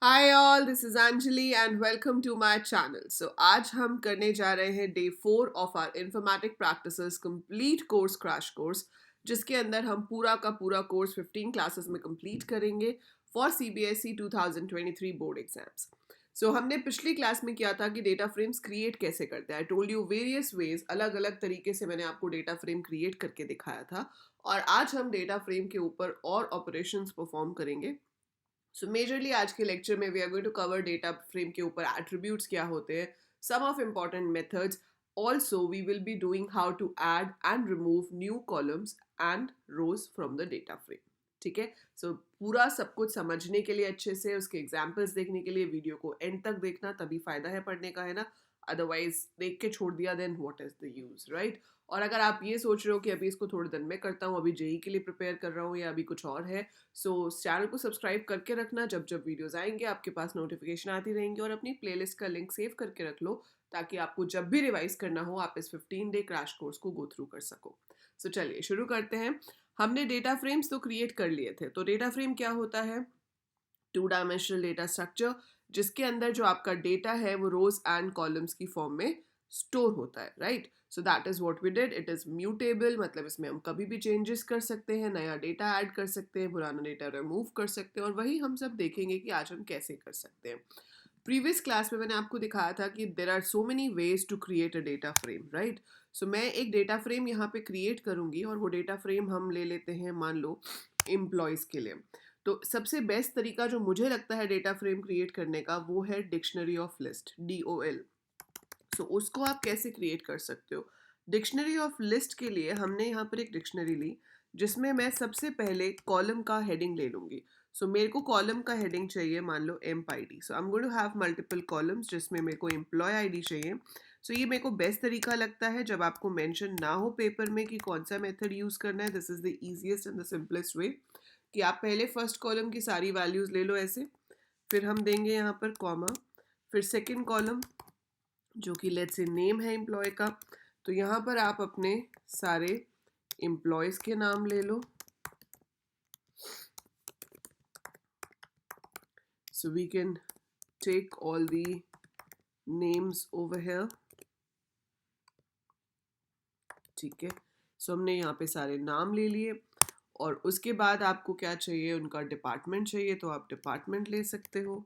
Hi all, this is Anjali and welcome to my channel. So आज हम करने जा रहे हैं day 4 of our informatic practices complete course crash course, जिसके अंदर हम पूरा का पूरा कोर्स 15 क्लासेस में कंप्लीट करेंगे for CBSE 2023 board exams. So हमने पिछली क्लास में किया था कि डेटा फ्रेम्स क्रिएट कैसे करते हैं. I told you various ways, अलग अलग तरीके से मैंने आपको डेटा फ्रेम क्रिएट करके दिखाया था. और आज हम डेटा फ्रेम के ऊपर और ऑपरेशंस परफॉर्म करेंगे. सो मेजरली आज के लेक्चर में we are going to cover data frame के ऊपर एट्रीब्यूट्स क्या होते हैं, some of important methods. Also we will be doing how to add and remove new columns and rows from the data frame. ठीक है. सो पूरा सब कुछ समझने के लिए, अच्छे से उसके एग्जाम्पल्स देखने के लिए वीडियो को एंड तक देखना, तभी फायदा है पढ़ने का, है ना. अदरवाइज देख के छोड़ दिया then what is the use, right. और अगर आप ये सोच रहे हो कि अभी इसको थोड़े दिन में करता हूँ, अभी जेई के लिए प्रिपेयर कर रहा हूँ या अभी कुछ और है, सो चैनल को सब्सक्राइब करके रखना. जब जब वीडियोस आएंगे आपके पास नोटिफिकेशन आती रहेंगी. और अपनी प्लेलिस्ट का लिंक सेव करके रख लो, ताकि आपको जब भी रिवाइज करना हो आप इस 15 डे क्रैश कोर्स को गो थ्रू कर सको. सो चलिए शुरू करते हैं. हमने डेटा फ्रेम्स तो क्रिएट कर लिए थे. तो डेटा फ्रेम क्या होता है? 2 डायमेंशनल डेटा स्ट्रक्चर, जिसके अंदर जो आपका डेटा है वो रोज एंड कॉलम्स की फॉर्म में स्टोर होता है, right. So that is what we did. It is mutable, मतलब इसमें हम कभी भी चेंजेस कर सकते हैं, नया डेटा ऐड कर सकते हैं, पुराना डेटा रिमूव कर सकते हैं. और वही हम सब देखेंगे कि आज हम कैसे कर सकते हैं. प्रीवियस क्लास में मैंने आपको दिखाया था कि there are so many ways to create a data frame, right. So मैं एक डेटा फ्रेम यहाँ पे क्रिएट करूंगी, और वो डेटा फ्रेम हम ले लेते हैं, मान लो एम्प्लॉयज के लिए. तो सबसे बेस्ट तरीका जो मुझे लगता है डेटा फ्रेम क्रिएट करने का, वो है डिक्शनरी ऑफ लिस्ट, DOL. सो उसको आप कैसे क्रिएट कर सकते हो? डिक्शनरी ऑफ लिस्ट के लिए हमने यहाँ पर एक डिक्शनरी ली, जिसमें मैं सबसे पहले कॉलम का हेडिंग ले लूँगी. सो मेरे को कॉलम का हेडिंग चाहिए, मान लो emp I D. So I am going to have multiple columns, जिसमें मेरे को एम्प्लॉय आईडी चाहिए. सो ये मेरे को बेस्ट तरीका लगता है जब आपको मेंशन ना हो पेपर में कि कौन सा मेथड यूज़ करना है. This is the easiest and the simplest way, कि आप पहले फर्स्ट कॉलम की सारी वैल्यूज़ ले लो ऐसे, फिर हम देंगे यहाँ पर कॉमा, फिर सेकंड कॉलम जो कि लेट्स से नेम है एम्प्लॉय का. तो यहाँ पर आप अपने सारे एम्प्लॉयज़ के नाम ले लो. So we can take all the names over here. ठीक है. सो हमने यहाँ पे सारे नाम ले लिए. और उसके बाद आपको क्या चाहिए? उनका डिपार्टमेंट चाहिए. तो आप डिपार्टमेंट ले सकते हो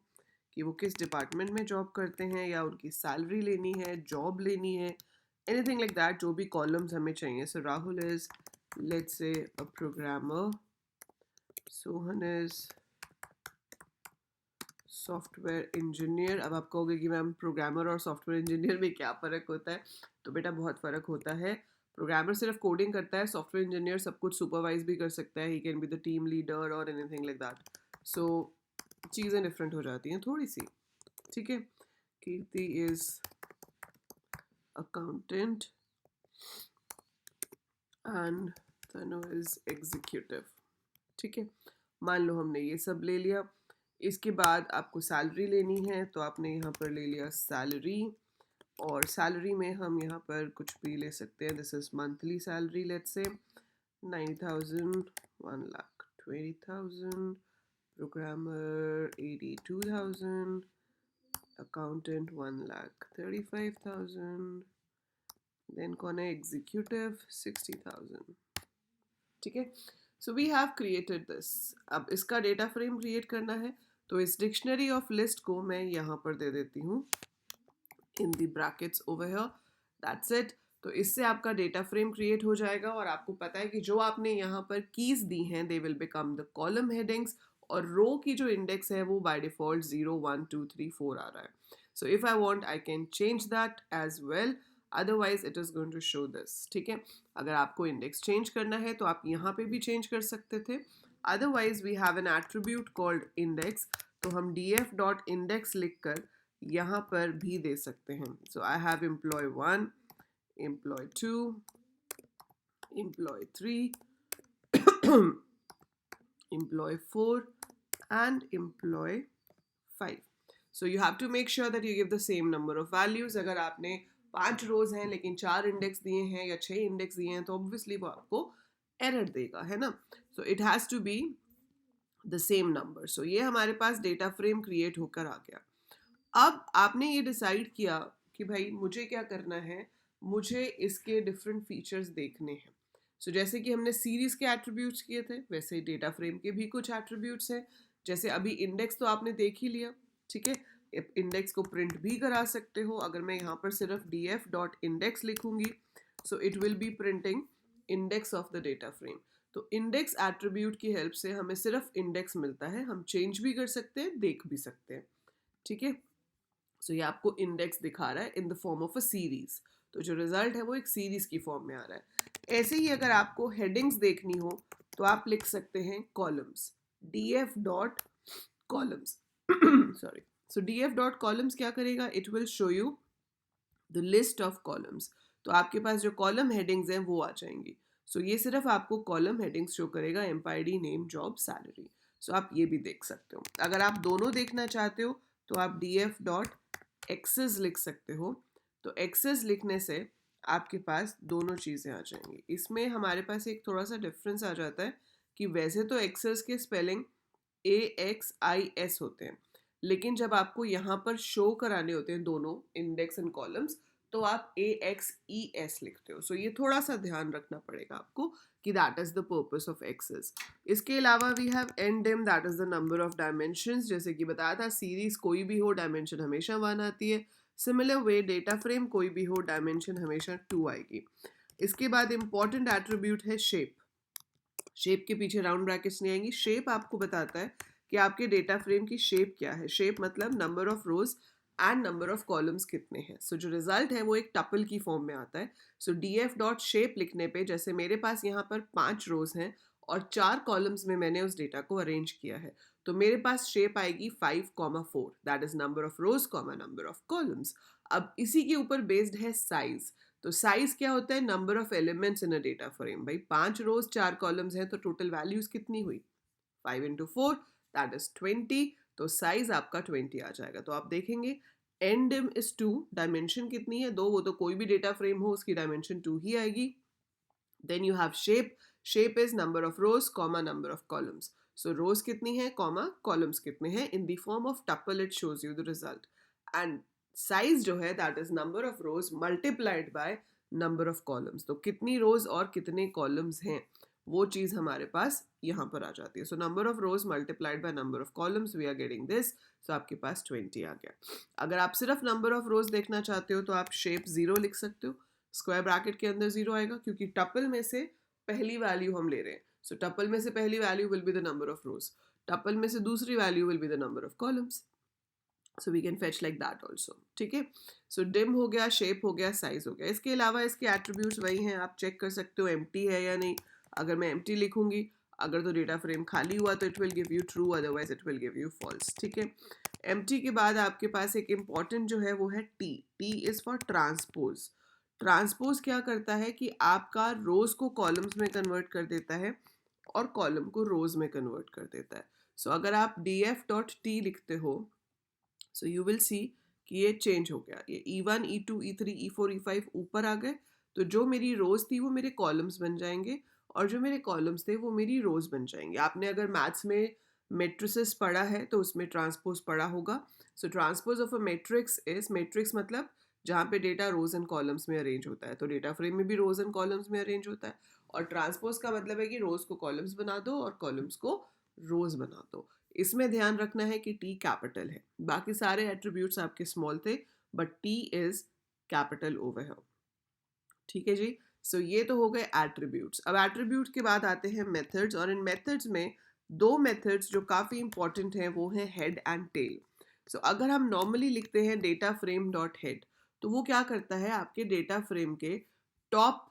कि वो किस डिपार्टमेंट में जॉब करते हैं, या उनकी सैलरी लेनी है, जॉब लेनी है, एनीथिंग लाइक दैट. जो भी कॉलम्स हमें चाहिए. सो Rahul is, let's say, a programmer. Sohan is software engineer. अब आप कहोगे कि मैम प्रोग्रामर और सॉफ्टवेयर इंजीनियर में क्या फ़र्क होता है? तो बेटा बहुत फ़र्क होता है. प्रोग्रामर सिर्फ कोडिंग करता है, सॉफ्टवेयर इंजीनियर सब कुछ सुपरवाइज भी कर सकता है. He can be the team leader और एनीथिंग लाइक दैट. सो चीज़ें डिफरेंट हो जाती हैं थोड़ी सी. ठीक है. Kirti is accountant and Tanu is executive. ठीक है. मान लो हमने ये सब ले लिया. इसके बाद आपको सैलरी लेनी है, तो आपने यहाँ पर ले लिया सैलरी. और सैलरी में हम यहाँ पर कुछ भी ले सकते हैं. This is monthly salary, let's say 90,000, 1,20,000, programmer 82,000, accountant 1,35,000, then कौन है? एग्जीक्यूटिव 60,000. ठीक है. So we have created this. अब इसका डेटा फ्रेम क्रिएट करना है, तो इस डिक्शनरी ऑफ लिस्ट को मैं यहाँ पर दे देती हूँ in the brackets over here. That's it. तो इससे आपका डेटा फ्रेम क्रिएट हो जाएगा. और आपको पता है कि जो आपने यहाँ पर कीज दी हैं, they will become the column headings. और रो की जो इंडेक्स है वो बाय डिफॉल्ट 0 1 2 3 4 आ रहा है. So if I want I can change that as well, otherwise it is going to show this. ठीक है. अगर आपको इंडेक्स चेंज करना है तो आप यहाँ पे भी चेंज कर सकते थे. Otherwise we have an attribute called index. तो हम df डॉट इंडेक्स लिख कर यहाँ पर भी दे सकते हैं. So I have employ 1, employ 2, employ 3, employ 4 and employ 5. So you have to make sure that you give the same number of values. अगर आपने 5 रोज हैं लेकिन 4 इंडेक्स दिए हैं या 6 इंडेक्स दिए हैं, तो ऑब्वियसली वो आपको एरर देगा, है ना. So it has to be the same number. So ये हमारे पास डेटा फ्रेम क्रिएट होकर आ गया। अब आपने ये डिसाइड किया कि भाई मुझे क्या करना है, मुझे इसके डिफरेंट फीचर्स देखने हैं। सो जैसे कि हमने सीरीज के एट्रीब्यूट्स किए थे, वैसे ही डेटा फ्रेम के भी कुछ एट्रीब्यूट्स हैं। जैसे अभी इंडेक्स तो आपने देख ही लिया, ठीक है। इंडेक्स को प्रिंट भी करा सकते हो। अगर मैं यहाँ पर सिर्फ df डॉट इंडेक्स लिखूंगी, so it will B printing index of the data frame. तो इंडेक्स एट्रीब्यूट की हेल्प से हमें सिर्फ इंडेक्स मिलता है, हम चेंज भी कर सकते हैं, देख भी सकते हैं, ठीक है। सो ये आपको इंडेक्स दिखा रहा है इन the form of a series. तो जो रिजल्ट है वो एक सीरीज की फॉर्म में आ रहा है। ऐसे ही अगर आपको हेडिंग्स देखनी हो तो आप लिख सकते हैं columns, df dot columns sorry. So df dot columns क्या करेगा, it will show you the list of columns. तो आपके पास जो कॉलम हेडिंग्स हैं वो आ जाएंगी। सो ये सिर्फ आपको कॉलम हेडिंग्स शो करेगा, एम्प्लॉयडी नेम जॉब सैलरी। सो आप ये भी देख सकते हो। अगर आप दोनों देखना चाहते हो तो आप df डॉट एक्सेस लिख सकते हो। तो एक्सेस लिखने से आपके पास दोनों चीज़ें आ जाएंगी। इसमें हमारे पास एक थोड़ा सा डिफरेंस आ जाता है कि वैसे तो एक्सेस के स्पेलिंग AXIS होते हैं, लेकिन जब आपको यहाँ पर शो कराने होते हैं दोनों इंडेक्स एंड कॉलम्स, तो आप AXES लिखते हो। सो ये थोड़ा सा ध्यान रखना पड़ेगा आपको कि that is the purpose of access. इसके अलावा we have ndim, that is the number of dimensions. जैसे कि बताया था, सीरीज कोई भी हो डायमेंशन हमेशा 1 आती है। सिमिलर वे डेटा फ्रेम कोई भी हो डायमेंशन हमेशा 2 आएगी। इसके बाद इंपॉर्टेंट एट्रीब्यूट है शेप। शेप के पीछे राउंड ब्रैकेट्स नहीं आएंगी। शेप आपको बताता है कि आपके डेटा फ्रेम की शेप क्या है। शेप मतलब number of rose and number of columns कितने हैं। सो जो रिजल्ट है वो एक टपल की फॉर्म में आता है। सो df डॉट शेप लिखने पे, जैसे मेरे पास यहाँ पर 5 रोज हैं और 4 कॉलम्स में मैंने उस डेटा को अरेंज किया है, तो मेरे पास शेप आएगी 5,4, that is number of rows comma number of columns. अब इसी के ऊपर बेस्ड है साइज। तो साइज क्या होता है, number of elements in a data frame. भाई 5 रोज 4 कॉलम्स हैं तो टोटल वैल्यूज कितनी हुई, 5 इंटू 4 दैट इज 20। तो साइज आपका 20 आ जाएगा। तो आप देखेंगे ndim इज 2, डायमेंशन कितनी है 2, वो तो कोई भी डेटा फ्रेम हो उसकी डायमेंशन 2 ही आएगी। Then you have shape, shape is number of rows comma number of columns. So rows कितनी है कॉमा कॉलम्स कितने हैं, in the form of tuple it shows you the result. And size जो है that is number of rows multiplied by number of columns. तो कितनी रोज और कितने कॉलम्स हैं वो चीज हमारे पास यहाँ पर आ जाती है। So number of rows multiplied by number of columns, we are getting this. So आपके पास 20 आ गया। अगर आप सिर्फ नंबर ऑफ रोज देखना चाहते हो तो आप शेप 0 लिख सकते हो। स्क्वायर ब्रैकेट के अंदर 0 आएगा क्योंकि टपल में से पहली वैल्यू हम ले रहे हैं। सो टपल में से पहली value will be the number of rows, tuple में से दूसरी value will be the number of columns. So we can fetch like that also, ठीक है। सो डिम हो गया, शेप हो गया, साइज हो गया। इसके अलावा इसके एट्रीब्यूट्स वही हैं, आप चेक कर सकते हो एम्प्टी है या नहीं। अगर मैं एम्प्टी लिखूंगी, अगर तो डेटा फ्रेम खाली हुआ तो it will give you true, otherwise it will give you false, ठीक है। एम्प्टी के बाद आपके पास एक इंपॉर्टेंट जो है वो है T. T is for transpose. Transpose क्या करता है कि आपका रोज को कॉलम्स में कन्वर्ट कर देता है और कॉलम को रोज में कन्वर्ट कर देता है। सो अगर आप df डॉट टी लिखते हो, सो यू विल सी कि ये चेंज हो गया, ये E1 E2 E3 E4 E5 ऊपर आ गए। तो जो मेरी रोज थी वो मेरे कॉलम्स बन जाएंगे और जो मेरे कॉलम्स थे वो मेरी रोज बन जाएंगे। आपने अगर मैथ्स में मेट्रिसेस पढ़ा है तो उसमें ट्रांसपोज पढ़ा होगा। So transpose of a matrix is, matrix मतलब जहाँ पे डेटा रोज एंड कॉलम्स में अरेंज होता है, तो डेटा फ्रेम में भी रोज एंड कॉलम्स में अरेंज होता है। और ट्रांसपोज का मतलब है कि रोज को कॉलम्स बना दो और कॉलम्स को रोज बना दो। इसमें ध्यान रखना है कि टी कैपिटल है, बाकी सारे एट्रीब्यूट्स आपके स्मॉल थे, but T is capital over here, ठीक है जी। सो ये तो हो गए एट्रीब्यूट्स। अब एट्रीब्यूट्स के बाद आते हैं मेथड्स, और इन मेथड्स में दो मेथड्स जो काफ़ी इंपॉर्टेंट हैं वो हैं हेड एंड टेल। सो अगर हम नॉर्मली लिखते हैं डेटा फ्रेम डॉट हेड, तो वो क्या करता है, आपके डेटा फ्रेम के टॉप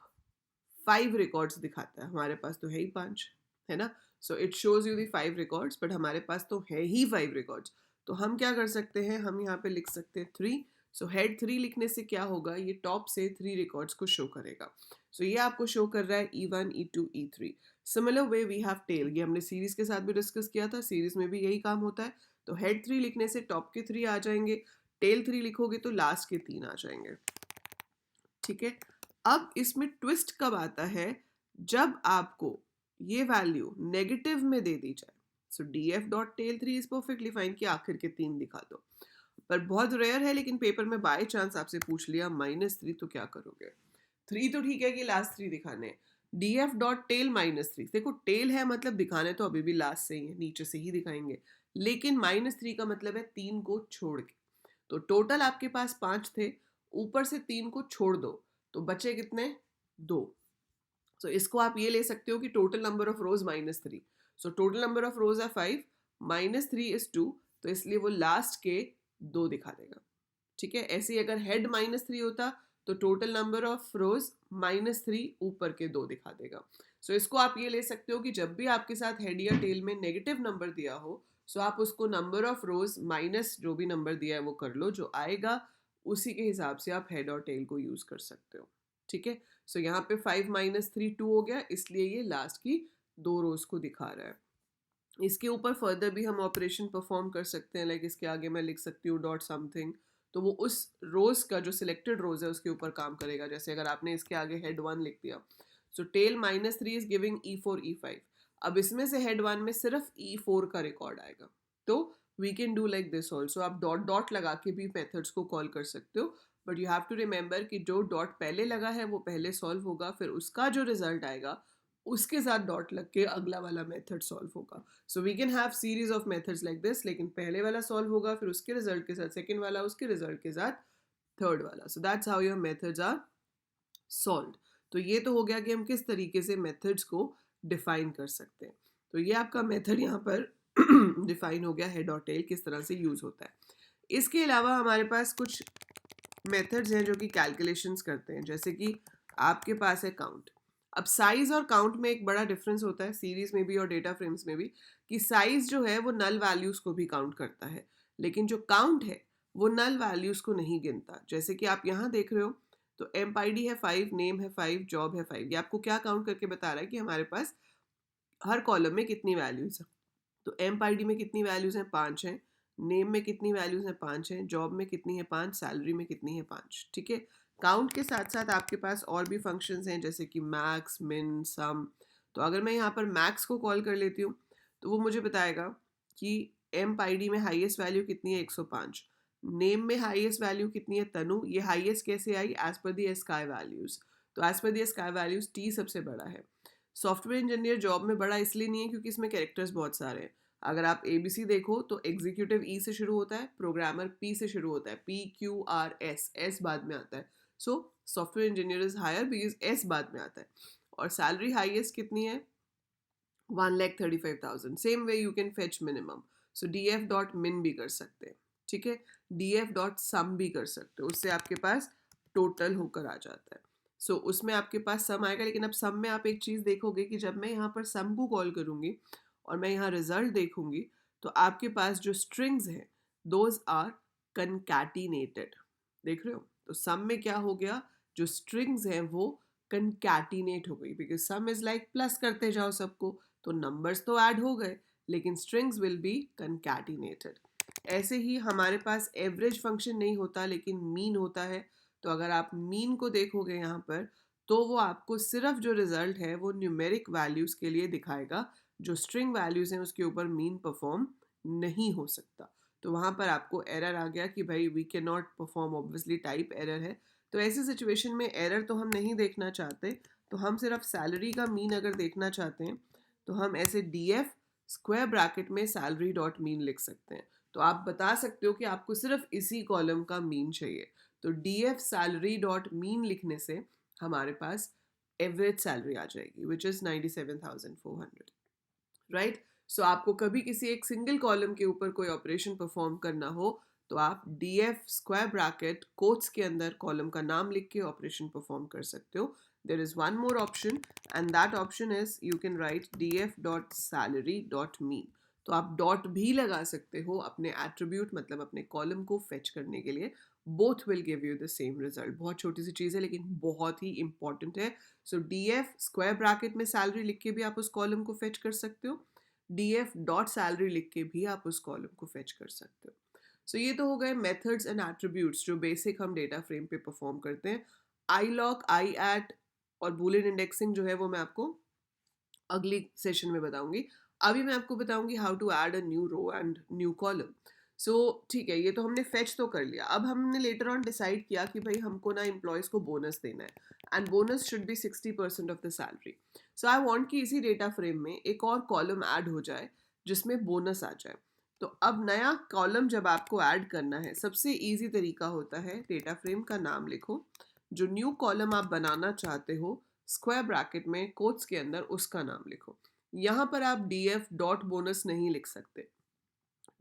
5 रिकॉर्ड्स दिखाता है। हमारे पास तो है ही 5, है ना। So it shows you the 5 records, but हमारे पास तो है ही 5 रिकॉर्ड्स। तो हम क्या कर सकते हैं, हम यहाँ पे लिख सकते हैं 3। सो हेड 3 लिखने से क्या होगा, ये टॉप से 3 रिकॉर्ड्स को शो करेगा। सो ये आपको शो कर रहा है E1 E2 E3। Similar way we have tail, ये हमने सीरीज के साथ भी डिस्कस किया था, सीरीज में भी यही काम होता है। तो हेड 3 लिखने से टॉप के 3 आ जाएंगे, टेल 3 लिखोगे तो लास्ट के 3 आ जाएंगे, ठीक है। अब इसमें ट्विस्ट कब आता है, जब आपको ये वैल्यू नेगेटिव में दे दी जाए। सो df.tail3 इज परफेक्टली फाइन कि आखिर के 3 दिखा दो, पर बहुत रेयर है, लेकिन पेपर में बाय चांस आपसे पूछ लिया -3 तो क्या करोगे? 3 तो ठीक है कि लास्ट 3 दिखाने, df.tail -3, देखो टेल है मतलब दिखाने तो अभी भी लास्ट से ही है, नीचे से ही दिखाएंगे, लेकिन -3 का मतलब है 3 को छोड़ के। तो टोटल आपके पास 5 थे, ऊपर से 3 को छोड़ दो तो बचे कितने? 2। सो इसको आप ये ले सकते हो कि total number of rose -3। So total number of रोज है 5, -3 इज 2, तो इसलिए वो लास्ट के 2 दिखा देगा। ठीक है, ऐसे ही अगर हेड -3 होता तो टोटल नंबर ऑफ रोज -3 ऊपर के 2 दिखा देगा। सो इसको आप ये ले सकते हो कि जब भी आपके साथ हेड या टेल में नेगेटिव नंबर दिया हो, सो आप उसको नंबर ऑफ रोज माइनस जो भी नंबर दिया है वो कर लो, जो आएगा उसी के हिसाब से आप हेड और टेल को यूज कर सकते हो। ठीक है, सो यहाँ पे 5 -3 2 हो गया, इसलिए ये लास्ट की 2 रोज को दिखा रहा है। इसके ऊपर फर्दर भी हम ऑपरेशन परफॉर्म कर सकते हैं, लाइक इसके आगे मैं लिख सकती हूँ डॉट समथिंग, तो वो उस रोज का जो सिलेक्टेड रोज है उसके ऊपर काम करेगा। जैसे अगर आपने इसके आगे हेड 1 लिख दिया, so tell -3 is giving E4 E5, अब इसमें से हेड 1 में सिर्फ E4 का रिकॉर्ड आएगा, तो we can do like this also. आप डॉट डॉट लगा के भी मेथड्स को कॉल कर सकते हो, but you have to remember कि जो डॉट पहले लगा है वो पहले सॉल्व होगा, फिर उसका जो रिजल्ट आएगा उसके साथ डॉट लग के अगला वाला मेथड सॉल्व होगा। So we can have series of methods like this, लेकिन पहले वाला सॉल्व होगा, फिर उसके रिजल्ट के साथ सेकंड वाला, उसके रिजल्ट के साथ थर्ड वाला। So that's how your methods are solved. तो ये तो हो गया कि हम किस तरीके से मेथड्स को डिफाइन कर सकते हैं। तो ये आपका मेथड यहाँ पर डिफाइन हो गया, हेड और टेल किस तरह से यूज होता है। इसके अलावा हमारे पास कुछ मेथड्स हैं जो कि कैलकुलेशंस करते हैं, जैसे कि आपके पास है काउंट। अब साइज और काउंट में एक बड़ा डिफरेंस होता है, सीरीज में भी और डेटा फ्रेम्स में भी, कि साइज जो है वो नल वैल्यूज को भी काउंट करता है, लेकिन जो काउंट है वो नल वैल्यूज को नहीं गिनता। जैसे कि आप यहाँ देख रहे हो, तो एम्प आई डी है 5, नेम है 5, जॉब है 5, ये आपको क्या काउंट करके बता रहा है कि हमारे पास हर कॉलम में कितनी वैल्यूज है। तो एम्प आई डी में कितनी वैल्यूज हैं? 5 हैं। नेम में कितनी वैल्यूज हैं? 5 हैं। जॉब में कितनी है? 5। सैलरी में कितनी है? 5। ठीक है, काउंट के साथ साथ आपके पास और भी फंक्शंस हैं, जैसे कि मैक्स, मिन, सम। तो अगर मैं यहाँ पर मैक्स को कॉल कर लेती हूँ तो वो मुझे बताएगा कि एम्प आई डी में हाईएस्ट वैल्यू कितनी है? 105। नेम में हाईएस्ट वैल्यू कितनी है? तनु। ये हाईएस्ट कैसे आई? एज पर दी स्काई वैल्यूज। तो एज पर दी स्काई वैल्यूज टी सबसे बड़ा है। सॉफ्टवेयर इंजीनियर जॉब में बड़ा इसलिए नहीं है क्योंकि इसमें कैरेक्टर्स बहुत सारे हैं। अगर आप ABC देखो तो एग्जीक्यूटिव E से शुरू होता है, प्रोग्रामर P से शुरू होता है, PQRS, S बाद में आता है। So software engineer is higher because S बाद में आता है। और सैलरी हाईएस्ट कितनी है? 1,35,000। Same way you can fetch minimum. So df.min भी कर सकते हैं। ठीक है, df.sum भी कर सकते हो, उससे आपके पास टोटल होकर आ जाता है। सो उसमें आपके पास सम आएगा, लेकिन अब सम में आप एक चीज़ देखोगे कि जब मैं यहाँ पर सम को कॉल करूँगी और मैं यहाँ रिजल्ट देखूंगी, तो आपके पास जो स्ट्रिंग्स हैं दोज आर कनकैटिनेटेड। देख रहे हो? तो सम में क्या हो गया, जो स्ट्रिंग्स हैं वो कनकैटिनेट हो गई, because some is like plus करते जाओ सबको, तो नंबर्स तो ऐड हो गए लेकिन स्ट्रिंग्स विल बी कनकैटिनेटेड। ऐसे ही हमारे पास एवरेज फंक्शन नहीं होता लेकिन मीन होता है। तो अगर आप मीन को देखोगे यहाँ पर, तो वो आपको सिर्फ जो रिजल्ट है वो न्यूमेरिक वैल्यूज के लिए दिखाएगा, जो स्ट्रिंग वैल्यूज हैं उसके ऊपर मीन परफॉर्म नहीं हो सकता। तो वहाँ पर आपको एरर आ गया कि भाई we can not perform, obviously type error है। तो ऐसी सिचुएशन में एरर तो हम नहीं देखना चाहते, तो हम सिर्फ सैलरी का मीन अगर देखना चाहते हैं तो हम ऐसे df स्क्वायर ब्रैकेट में सैलरी डॉट मीन लिख सकते हैं। तो आप बता सकते हो कि आपको सिर्फ इसी कॉलम का मीन चाहिए। तो df सैलरी डॉट मीन लिखने से हमारे पास एवरेज सैलरी आ जाएगी, विच इज़ 97,400। राइट? सो आपको कभी किसी एक सिंगल कॉलम के ऊपर कोई ऑपरेशन परफॉर्म करना हो तो आप df स्क्वायर ब्रैकेट कोट्स के अंदर कॉलम का नाम लिख के ऑपरेशन परफॉर्म कर सकते हो। There is one more option and that option is you can write df.salary.mean। तो आप डॉट भी लगा सकते हो अपने एट्रीब्यूट, मतलब अपने कॉलम को फेच करने के लिए। Both will give you the same result. बहुत छोटी सी चीज़ है लेकिन बहुत ही इंपॉर्टेंट है। सो df स्क्वायर ब्रैकेट में सैलरी लिख के भी आप उस कॉलम को फेच कर सकते हो, df डॉट सैलरी लिख के भी आप उस कॉलम को फेच कर सकते हो। सो ये तो हो गए मेथड्स एंड एट्रीब्यूट्स जो बेसिक हम डेटा फ्रेम पे परफॉर्म करते हैं। iloc, iat और बूलियन इंडेक्सिंग जो है वो मैं आपको अगली सेशन में बताऊंगी। अभी मैं आपको बताऊंगी how to add a new row and new column. So ठीक है, ये तो हमने फेच तो कर लिया। अब हमने लेटर ऑन डिसाइड किया कि भाई हमको ना एम्प्लॉयज़ को बोनस देना है and bonus should be 60% of the salary. So I want कि इसी डेटा फ्रेम में एक और कॉलम ऐड हो जाए जिसमें बोनस आ जाए। तो अब नया कॉलम जब आपको ऐड करना है, सबसे ईजी तरीका होता है डेटा फ्रेम का नाम लिखो, जो न्यू कॉलम आप बनाना चाहते हो स्क्वायर ब्रैकेट में कोट्स के अंदर उसका नाम लिखो। यहाँ पर आप df डॉट बोनस नहीं लिख सकते।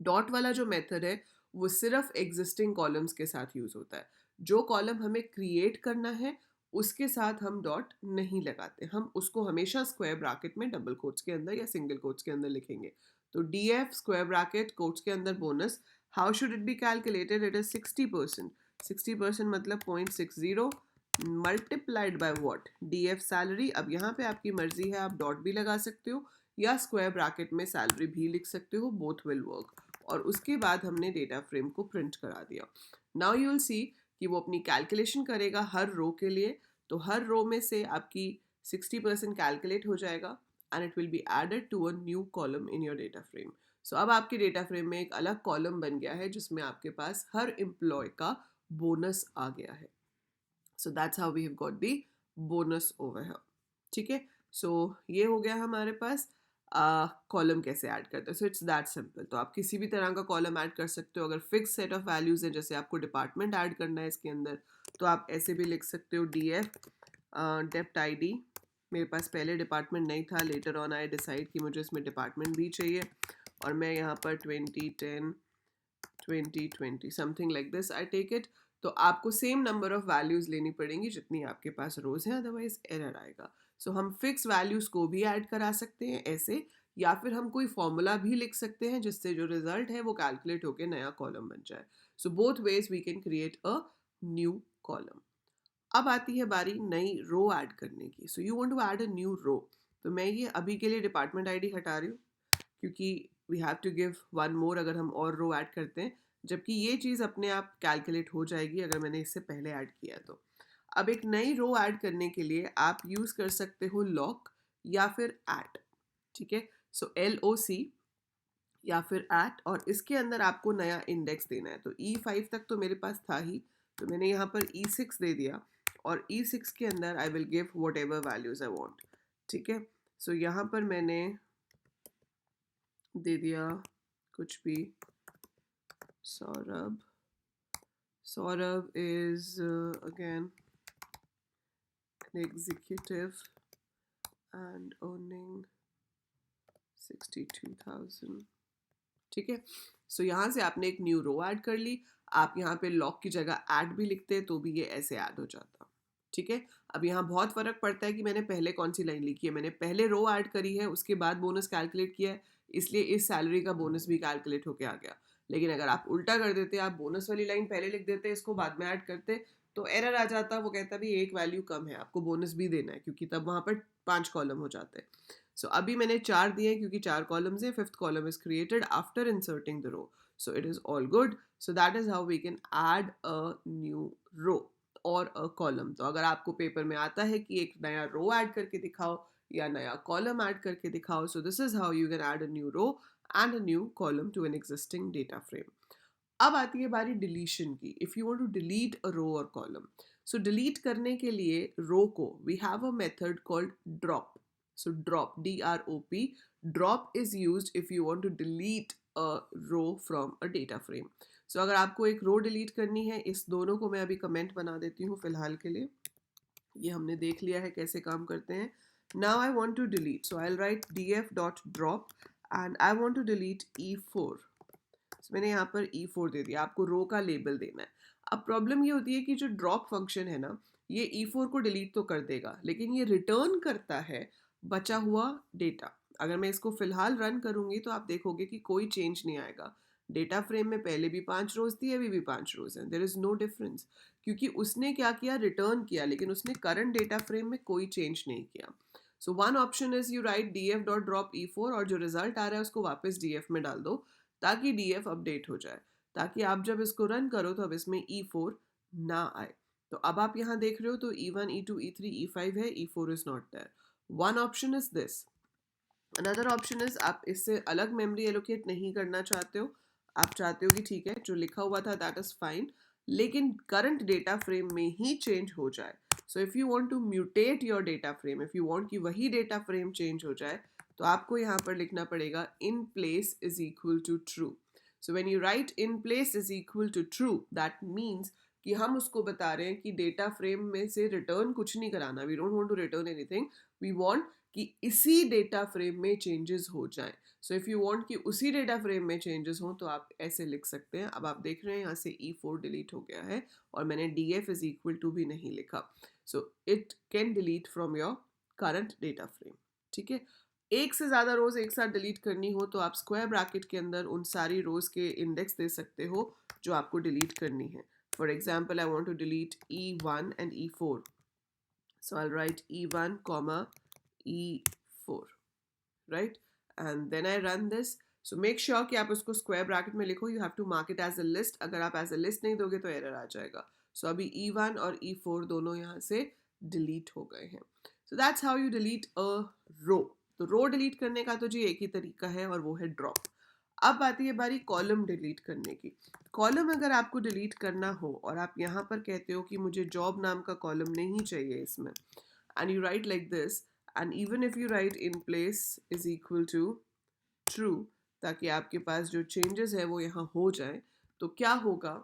डॉट वाला जो मेथड है वो सिर्फ एग्जिस्टिंग कॉलम्स के साथ यूज होता है। जो कॉलम हमें क्रिएट करना है उसके साथ हम डॉट नहीं लगाते, हम उसको हमेशा स्क्वायर ब्रैकेट में डबल कोट्स के अंदर या सिंगल कोट्स के अंदर लिखेंगे। तो df स्क्वायर ब्रैकेट कोट्स के अंदर bonus, how should it be calculated, it is 60%। 60% मतलब 0.60 multiplied by what, df salary. अब यहाँ पे आपकी मर्जी है, आप डॉट भी लगा सकते हो या स्क्वायर ब्रैकेट में सैलरी भी लिख सकते हो, बोथ विल वर्क। और उसके बाद हमने डेटा फ्रेम को प्रिंट करा दिया। नाउ यू विल सी कि वो अपनी कैलकुलेशन करेगा हर रो के लिए। तो हर रो में से आपकी 60% कैलकुलेट हो जाएगा and it will be added to a new column in your data frame. So अब आपके डेटा फ्रेम में एक अलग कॉलम बन गया है जिसमें आपके पास हर एम्प्लॉय का बोनस आ गया है। So that's how we have got the bonus over here. ठीक है, सो ये हो गया हमारे पास कॉलम कैसे ऐड करते हैं। So it's that simple. तो आप किसी भी तरह का कॉलम ऐड कर सकते हो। अगर फिक्स सेट ऑफ वैल्यूज है, जैसे आपको डिपार्टमेंट ऐड करना है इसके अंदर, तो आप ऐसे भी लिख सकते हो df डेप्ट id। मेरे पास पहले डिपार्टमेंट नहीं था, लेटर ऑन आई डिसाइड कि मुझे इसमें डिपार्टमेंट भी चाहिए, और मैं यहाँ पर 2010 2020 something like this I take it. तो आपको सेम नंबर ऑफ वैल्यूज लेनी पड़ेंगी जितनी आपके पास रोज हैं, अदरवाइज एरर आएगा। सो हम फिक्स वैल्यूज को भी ऐड करा सकते हैं ऐसे, या फिर हम कोई फॉर्मूला भी लिख सकते हैं जिससे जो रिजल्ट है वो कैलकुलेट होकर नया कॉलम बन जाए। So both ways we can create a new column. अब आती है बारी नई रो ऐड करने की। So you want to add a new row. तो मैं ये अभी के लिए डिपार्टमेंट आईडी हटा रही हूँ, क्योंकि we have to give one more अगर हम और रो ऐड करते हैं, जबकि ये चीज़ अपने आप कैलकुलेट हो जाएगी अगर मैंने इससे पहले ऐड किया है। तो अब एक नई रो ऐड करने के लिए आप यूज़ कर सकते हो लॉक या फिर एट। ठीक है, सो LOC या फिर एट, और इसके अंदर आपको नया इंडेक्स देना है। तो E5 तक तो मेरे पास था ही, तो मैंने यहाँ पर E6 दे दिया, और E6 के अंदर I will give what ever values I want. ठीक है, सो यहाँ पर मैंने दे दिया कुछ भी। Saurabh, Saurav is again an executive and earning 62,000। ठीक है, सो यहाँ से आपने एक न्यू रो ऐड कर ली। आप यहाँ पे लॉक की जगह ऐड भी लिखते तो भी ये ऐसे ऐड हो जाता। ठीक है, अब यहाँ बहुत फर्क पड़ता है कि मैंने पहले कौन सी लाइन लिखी है। मैंने पहले रो ऐड करी है, उसके बाद बोनस कैलकुलेट किया है, इसलिए इस सैलरी का बोनस भी कैलकुलेट होके आ गया। लेकिन अगर आप उल्टा कर देते, आप बोनस वाली लाइन पहले लिख देते, इसको बाद में ऐड करते, तो एरर आ जाता। वो कहता भी एक वैल्यू कम है, आपको बोनस भी देना है, क्योंकि तब वहाँ पर 5 कॉलम हो जाते। सो अभी मैंने 4 दिए क्योंकि 4 कॉलम्स हैं। 5th column is created after inserting the row, so it is all good. So that is how we can add a new row और अ कॉलम। तो अगर आपको पेपर में आता है कि एक नया रो ऐड करके दिखाओ या नया कॉलम ऐड करके दिखाओ, so this is how you can add a new row and a new column to an existing data frame. अब आती है बारी डिलीशन की। If you want to delete a row और कॉलम, सो डिलीट करने के लिए रो को we have a method called drop. So drop, DROP, drop is used if you want to delete a row from a data frame. So अगर आपको एक रो delete करनी है, इस दोनों को मैं अभी कमेंट बना देती हूँ फिलहाल के लिए। ये हमने देख लिया है कैसे काम करते हैं। Now I want to delete, so I will write df.drop and I want to delete E4। So, मैंने यहाँ पर E4 दे दिया। आपको रो का लेबल देना है। अब प्रॉब्लम ये होती है कि जो ड्रॉप फंक्शन है ना, ये E4 को डिलीट तो कर देगा, लेकिन ये रिटर्न करता है बचा हुआ डेटा। अगर मैं इसको फिलहाल रन करूंगी तो आप देखोगे कि कोई चेंज नहीं आएगा। डेटा फ्रेम में पहले भी 5 रोज थी, अभी भी 5 रोज हैं, देयर इज नो डिफरेंस, क्योंकि उसने क्या किया, रिटर्न किया, लेकिन उसने करंट डेटा फ्रेम में कोई चेंज नहीं किया। So one option is you right df.drop E4 और जो रिजल्ट आ रहा है उसको वापस df में डाल दो, ताकि df अपडेट हो जाए, ताकि आप जब इसको रन करो तो अब इसमें E4 ना आए। तो अब आप यहाँ देख रहे हो तो E1 E2 E3 E5 है, E4 is not there. One option is this, another option is आप इससे अलग मेमोरी एलोकेट नहीं करना चाहते हो, आप चाहते हो कि ठीक है जो लिखा हुआ था दैट इज फाइन, लेकिन करंट डेटा फ्रेम में ही चेंज हो जाए. So if you want to mutate your data frame, if you want कि वही डेटा फ्रेम चेंज हो जाए, तो आपको यहाँ पर लिखना पड़ेगा in place is equal to true. So when you write in place is equal to true, that means कि हम उसको बता रहे हैं कि डेटा फ्रेम में से रिटर्न कुछ नहीं कराना. We don't want to return anything, we want कि इसी डेटा फ्रेम में चेंजेस हो जाएं. सो इफ़ यू वांट कि उसी डेटा फ्रेम में चेंजेस हो, तो आप ऐसे लिख सकते हैं. अब आप देख रहे हैं यहाँ से E4 डिलीट हो गया है और मैंने DF इज इक्वल टू भी नहीं लिखा. So it can delete from your current data frame. ठीक है. एक से ज़्यादा रोज एक साथ डिलीट करनी हो तो आप स्क्वायर ब्रैकेट के अंदर उन सारी रोज के इंडेक्स दे सकते हो जो आपको डिलीट करनी है. For example, I want to delete E1 and E4. So I'll write E1 comma E4, right? And then I run this. So make sure कि आप उसको square bracket में लिखो. You have to mark it as a list. अगर आप as a list नहीं दोगे तो error आ जाएगा. So अभी E1 और E4 दोनों यहाँ से delete हो गए हैं. So that's how you delete a row. तो रो डिलीट करने का तो जी एक ही तरीका है और वो है ड्रॉप. अब आती है बारी कॉलम डिलीट करने की. कॉलम अगर आपको डिलीट करना हो और आप यहाँ पर कहते हो कि मुझे जॉब नाम का कॉलम नहीं चाहिए इसमें, and you write like this, and even if you write in place is equal to true, ताकि आपके पास जो चेंजेस है वो यहाँ हो जाए, तो क्या होगा,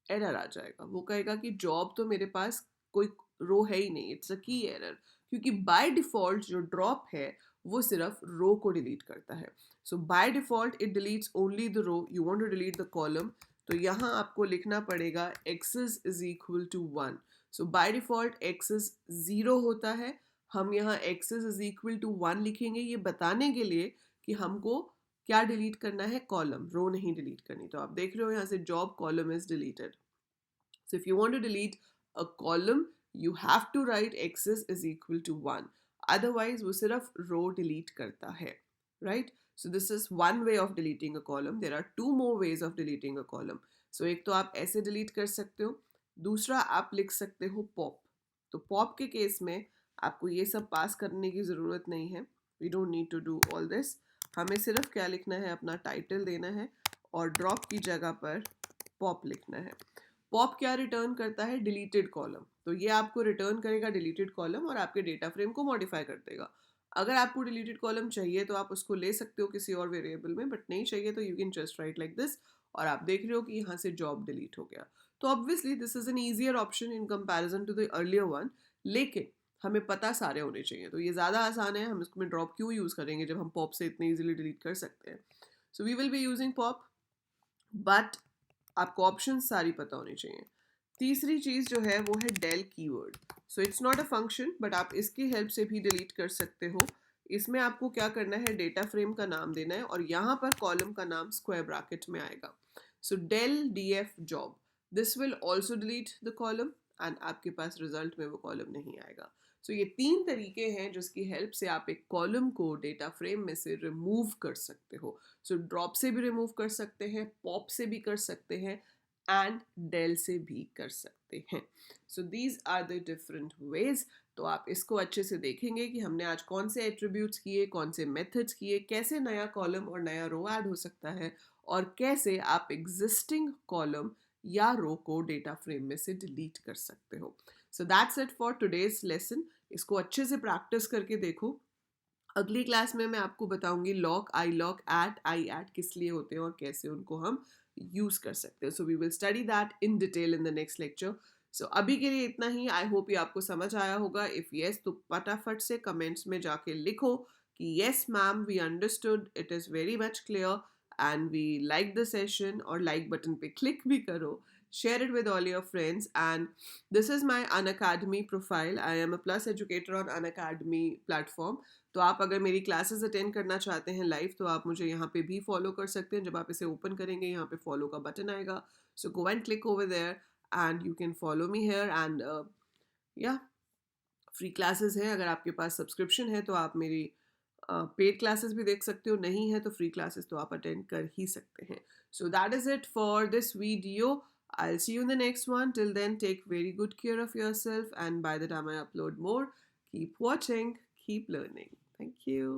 एरर आ जाएगा. वो कहेगा कि जॉब तो मेरे पास कोई रो है ही नहीं, इट्स अ की एरर, क्योंकि बाय डिफॉल्ट जो ड्रॉप है वो सिर्फ रो को डिलीट करता है. So by default it deletes only the row. You want to delete the column, तो यहाँ आपको लिखना पड़ेगा axis is equal to 1. So by default axis 0 होता है. हम यहाँ एक्सेस इज इक्वल टू 1 लिखेंगे ये बताने के लिए कि हमको क्या डिलीट करना है, कॉलम, रो नहीं डिलीट करनी. तो आप देख रहे हो यहाँ से job column is deleted. So if you want to delete a column, you have to write axis is equal to 1. Otherwise वो सिर्फ रो डिलीट करता है, right? So this is one way of deleting a column. There are two more ways of deleting a column. So एक तो आप ऐसे delete कर सकते हो, दूसरा आप लिख सकते हो पॉप. तो पॉप के केस में आपको ये सब पास करने की ज़रूरत नहीं है. We don't need to do all this. हमें सिर्फ क्या लिखना है, अपना टाइटल देना है और ड्रॉप की जगह पर पॉप लिखना है. पॉप क्या रिटर्न करता है, डिलीटेड कॉलम. तो ये आपको रिटर्न करेगा डिलीटेड कॉलम और आपके डेटा फ्रेम को मॉडिफाई कर देगा. अगर आपको डिलीटेड कॉलम चाहिए तो आप उसको ले सकते हो किसी और वेरिएबल में, बट नहीं चाहिए तो you can just right like this. और आप देख रहे हो कि यहाँ से जॉब डिलीट हो गया. तो obviously this is an easier option in comparison to the earlier one, लेकिन हमें पता सारे होने चाहिए. तो ये ज़्यादा आसान है. हम इसमें ड्रॉप क्यों यूज़ करेंगे जब हम पॉप से इतने ईजिली डिलीट कर सकते हैं. So we will be using pop, but आपको ऑप्शन सारी पता होनी चाहिए. तीसरी चीज़ जो है वो है del keyword. So it's not a function, but आप इसकी हेल्प से भी डिलीट कर सकते हो. इसमें आपको क्या करना है, डेटा फ्रेम का नाम देना है और यहाँ पर कॉलम का नाम स्क्वायर ब्रैकेट में आएगा. So del DF job, this will also delete the column and आपके पास रिजल्ट में वो कॉलम नहीं आएगा. सो ये 3 तरीके हैं जिसकी हेल्प से आप एक कॉलम को डेटा फ्रेम में से रिमूव कर सकते हो. सो ड्रॉप से भी रिमूव कर सकते हैं, पॉप से भी कर सकते हैं एंड डेल से भी कर सकते हैं. So these are the different ways. तो आप इसको अच्छे से देखेंगे कि हमने आज कौन से एट्रीब्यूट्स किए, कौन से मेथड्स किए, कैसे नया कॉलम और नया रो ऐड हो सकता है और कैसे आप एग्जिस्टिंग कॉलम या रो को डेटा फ्रेम में से डिलीट कर सकते हो. So that's it for today's lesson. इसको अच्छे से प्रैक्टिस करके देखो. अगली क्लास में मैं आपको बताऊंगी लॉक, आई लॉक, एट, आई एट किस लिए होते हैं और कैसे उनको हम यूज कर सकते हैं. So we will study that in detail in the next lecture. So अभी के लिए इतना ही. आई होप ये आपको समझ आया होगा. इफ यस तो फटाफट से कमेंट्स में जाके लिखो कि yes ma'am we understood, it is very much clear and we like the session, और लाइक बटन पे क्लिक भी करो. Share it with all your friends. And this is my Unacademy profile. I am a Plus educator on Unacademy platform. तो आप अगर मेरी classes attend करना चाहते हैं लाइव तो आप मुझे यहाँ पे भी फॉलो कर सकते हैं. जब आप इसे ओपन करेंगे यहाँ पे फॉलो का बटन आएगा. So go and click over there and you can follow me here. And या फ्री क्लासेस हैं. अगर आपके पास सब्सक्रिप्शन है तो आप मेरी पेड क्लासेस भी देख सकते हो. नहीं है तो फ्री क्लासेस तो आप अटेंड कर ही सकते हैं. So that is it for this video. I'll see you in the next one. Till then, take very good care of yourself. And by the time I upload more, keep watching, keep learning. Thank you.